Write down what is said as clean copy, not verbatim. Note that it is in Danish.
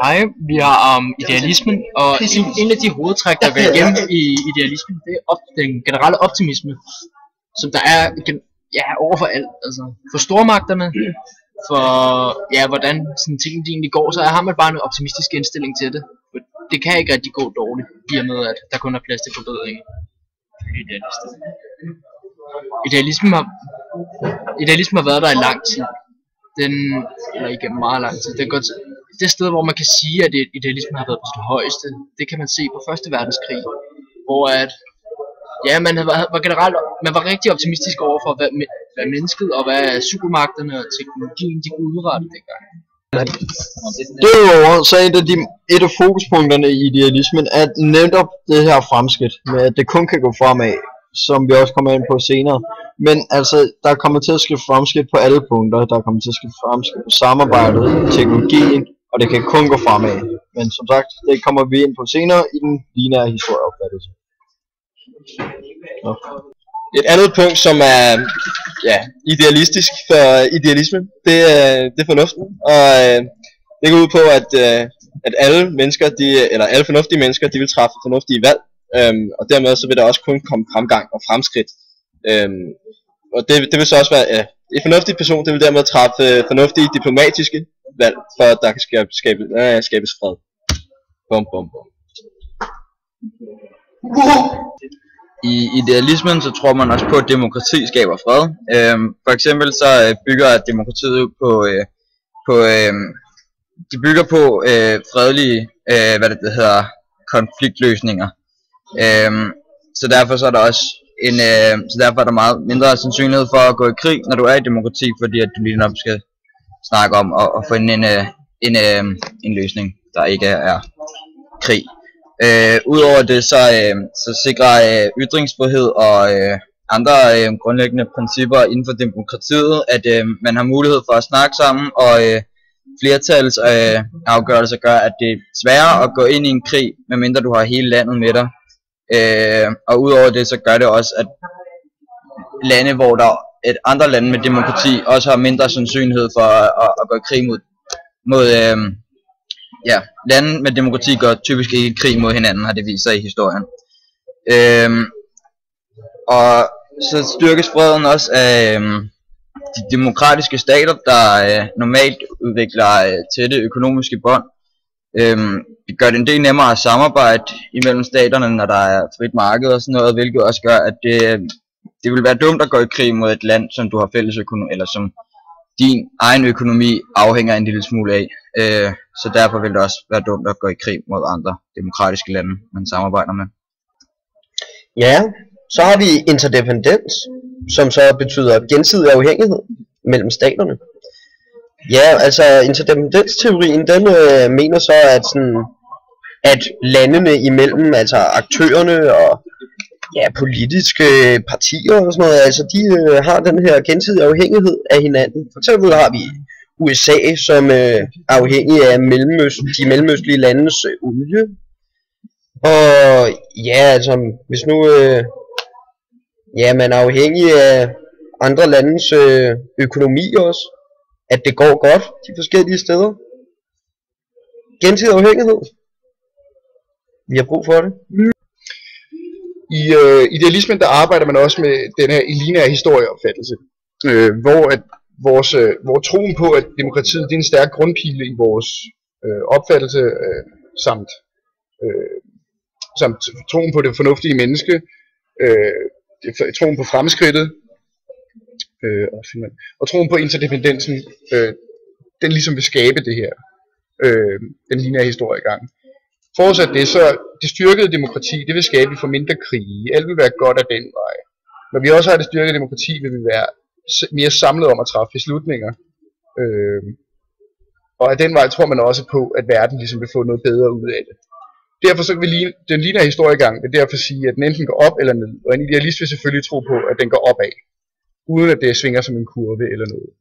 Hej, vi har idealismen, og en af de hovedtræk, der går igennem i idealismen, det er den generelle optimisme, som der er over for alt. Altså for stormagterne, for hvordan sådan ting de egentlig går, så har man bare en optimistisk indstilling til det. Det kan ikke rigtig gå dårligt, i og med at der kun er plads til forbedring. Idealismen har været der i lang tid. Eller igennem meget lang tid. Det sted, hvor man kan sige, at idealismen har været på sit højeste, det kan man se på Første Verdenskrig, hvor man var rigtig optimistisk over for, hvad mennesket og hvad supermagterne og teknologien de kunne udrette dengang. Derudover så er et af fokuspunkterne i idealismen er netop det her fremskridt med, at det kun kan gå fremad, som vi også kommer ind på senere. Men altså, der kommer til at ske fremskridt på alle punkter. Der kommer til at ske fremskridt på samarbejdet, teknologien, og det kan kun gå fremad. Men som sagt, det kommer vi ind på senere i den lineære historieopfattelse. Et andet punkt, som er idealistisk for idealismen, det er fornuften. Og det går ud på, at alle mennesker, eller alle fornuftige mennesker, de vil træffe fornuftige valg. Og dermed så vil der også kun komme fremgang og fremskridt. Og det vil så også være, en fornuftig person, det vil dermed træffe fornuftige diplomatiske valg, for at der kan skabes fred. Bum, bum, bum. I idealismen så tror man også på, at demokrati skaber fred. For eksempel så bygger demokratiet på fredelige konfliktløsninger. Så derfor så er der også derfor er der meget mindre sandsynlighed for at gå i krig, når du er i demokrati, fordi at du lige nok skal snakke om at finde en løsning, der ikke er krig. Udover det så sikrer ytringsfrihed og andre grundlæggende principper inden for demokratiet, at man har mulighed for at snakke sammen, og flertals afgørelser gør, at det er sværere at gå ind i en krig, medmindre du har hele landet med dig. Og udover det så gør det også, at lande, hvor der er andre lande med demokrati, også har mindre sandsynlighed for at gå i krig mod lande med demokrati går typisk ikke i krig mod hinanden, har det vist sig i historien. Og så styrkes freden også af de demokratiske stater, der normalt udvikler tætte økonomiske bånd. Det gør det en del nemmere at samarbejde imellem staterne, når der er frit marked og sådan noget, hvilket også gør, at det vil være dumt at gå i krig mod et land, som du har fælles økonomi, eller som din egen økonomi afhænger en lille smule af. Så derfor vil det også være dumt at gå i krig mod andre demokratiske lande, man samarbejder med. Ja, så har vi interdependens, som så betyder gensidig afhængighed mellem staterne. Ja, altså interdependensteorien, den mener så, at landene imellem, altså aktørerne og politiske partier og sådan noget, altså de har den her gensidige afhængighed af hinanden. For eksempel har vi USA, som er afhængig af de mellemøstlige landes olie. Og ja, altså hvis nu man er afhængig af andre landes økonomi også, at det går godt de forskellige steder. Gensidig afhængighed. Vi har brug for det. I idealismen der arbejder man også med den her lineære historieopfattelse, hvor troen på, at demokratiet det er en stærk grundpile i vores opfattelse, samt troen på det fornuftige menneske, troen på fremskridtet, og troen på interdependensen, den ligesom vil skabe det her, den lineære historiegang. Fortsat det, så det styrkede demokrati, det vil skabe for mindre krige, alt vil være godt af den vej. Når vi også har det styrkede demokrati, vil vi være mere samlet om at træffe beslutninger. Og af den vej tror man også på, at verden ligesom vil få noget bedre ud af det. Derfor så vil den lineære historiegang vil derfor sige, at den enten går op eller ned, og en idealist vil selvfølgelig tro på, at den går opad, uden at det svinger som en kurve eller noget.